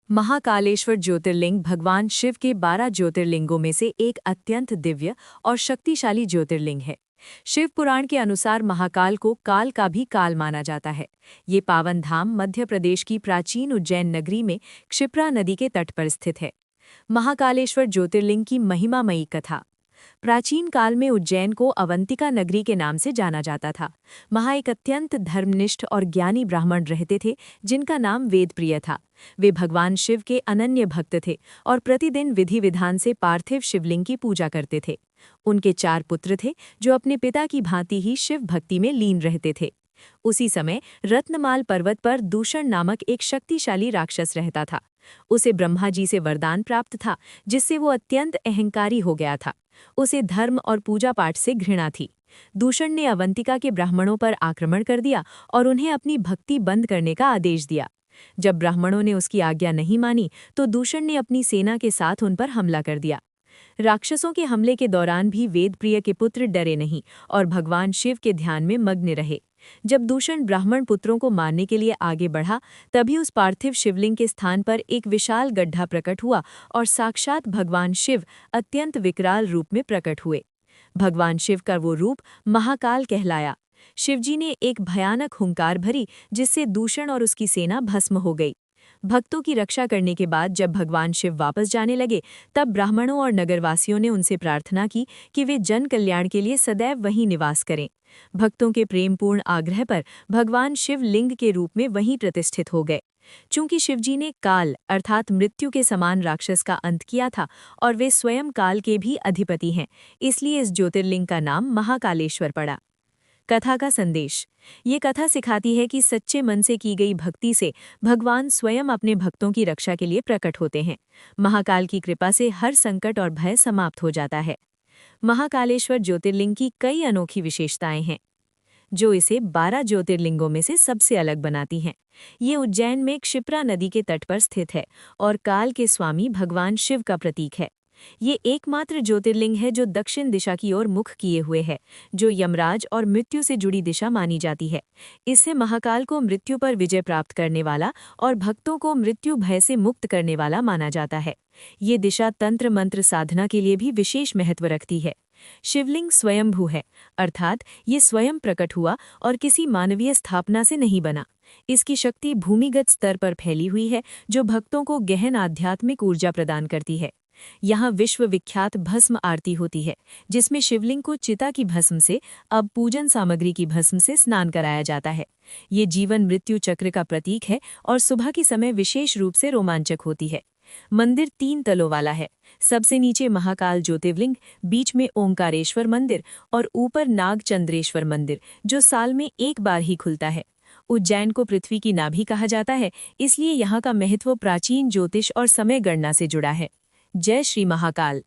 महाकालेश्वर ज्योतिर्लिंग भगवान शिव के 12 ज्योतिर्लिंगों में से एक अत्यंत दिव्य और शक्तिशाली ज्योतिर्लिंग है। शिव पुराण के अनुसार महाकाल को काल का भी काल माना जाता है। ये पावन धाम मध्य प्रदेश की प्राचीन उज्जैन नगरी में क्षिप्रा नदी के तट पर स्थित है। महाकालेश्वर ज्योतिर्लिंग की महिमामयी कथा। प्राचीन काल में उज्जैन को अवंतिका नगरी के नाम से जाना जाता था। वहाँ एक अत्यंत धर्मनिष्ठ और ज्ञानी ब्राह्मण रहते थे जिनका नाम वेदप्रिय था। वे भगवान शिव के अनन्य भक्त थे और प्रतिदिन विधि विधान से पार्थिव शिवलिंग की पूजा करते थे। उनके 4 पुत्र थे जो अपने पिता की भांति ही शिव भक्ति में लीन रहते थे। उसी समय रत्नमाल पर्वत पर दूषण नामक एक शक्तिशाली राक्षस रहता था। उसे ब्रह्मा जी से वरदान प्राप्त था जिससे वो अत्यंत अहंकारी हो गया था। उसे धर्म और पूजा पाठ से घृणा थी। दूषण ने अवंतिका के ब्राह्मणों पर आक्रमण कर दिया और उन्हें अपनी भक्ति बंद करने का आदेश दिया। जब ब्राह्मणों ने उसकी आज्ञा नहीं मानी तो दूषण ने अपनी सेना के साथ उन पर हमला कर दिया। राक्षसों के हमले के दौरान भी वेदप्रिय के पुत्र डरे नहीं और भगवान शिव के ध्यान में मग्न रहे। जब दूषण ब्राह्मण पुत्रों को मारने के लिए आगे बढ़ा तभी उस पार्थिव शिवलिंग के स्थान पर एक विशाल गड्ढा प्रकट हुआ और साक्षात भगवान शिव अत्यंत विकराल रूप में प्रकट हुए। भगवान शिव का वो रूप महाकाल कहलाया। शिवजी ने एक भयानक हुंकार भरी जिससे दूषण और उसकी सेना भस्म हो गई। भक्तों की रक्षा करने के बाद जब भगवान शिव वापस जाने लगे तब ब्राह्मणों और नगरवासियों ने उनसे प्रार्थना की कि वे जन कल्याण के लिए सदैव वहीं निवास करें। भक्तों के प्रेमपूर्ण आग्रह पर भगवान शिव लिंग के रूप में वहीं प्रतिष्ठित हो गए। चूंकि शिवजी ने काल अर्थात मृत्यु के समान राक्षस का अंत किया था और वे स्वयं काल के भी अधिपति हैं, इसलिए इस ज्योतिर्लिंग का नाम महाकालेश्वर पड़ा। कथा का संदेश। ये कथा सिखाती है कि सच्चे मन से की गई भक्ति से भगवान स्वयं अपने भक्तों की रक्षा के लिए प्रकट होते हैं। महाकाल की कृपा से हर संकट और भय समाप्त हो जाता है। महाकालेश्वर ज्योतिर्लिंग की कई अनोखी विशेषताएं हैं जो इसे 12 ज्योतिर्लिंगों में से सबसे अलग बनाती हैं। ये उज्जैन में क्षिप्रा नदी के तट पर स्थित है और काल के स्वामी भगवान शिव का प्रतीक है। ये एकमात्र ज्योतिर्लिंग है जो दक्षिण दिशा की ओर मुख किए हुए है, जो यमराज और मृत्यु से जुड़ी दिशा मानी जाती है। इससे महाकाल को मृत्यु पर विजय प्राप्त करने वाला और भक्तों को मृत्यु भय से मुक्त करने वाला माना जाता है। ये दिशा तंत्र मंत्र साधना के लिए भी विशेष महत्व रखती है। शिवलिंग स्वयंभू है, अर्थात ये स्वयं प्रकट हुआ और किसी मानवीय स्थापना से नहीं बना। इसकी शक्ति भूमिगत स्तर पर फैली हुई है जो भक्तों को गहन आध्यात्मिक ऊर्जा प्रदान करती है। यहाँ विश्व विख्यात भस्म आरती होती है जिसमें शिवलिंग को चिता की भस्म से अब पूजन सामग्री की भस्म से स्नान कराया जाता है। ये जीवन मृत्यु चक्र का प्रतीक है और सुबह के समय विशेष रूप से रोमांचक होती है। मंदिर 3 तलों वाला है। सबसे नीचे महाकाल ज्योतिर्लिंग, बीच में ओंकारेश्वर मंदिर और ऊपर नागचंद्रेश्वर मंदिर जो साल में एक बार ही खुलता है। उज्जैन को पृथ्वी की नाभि कहा जाता है, इसलिए यहाँ का महत्व प्राचीन ज्योतिष और समय गणना से जुड़ा है। जय श्री महाकाल।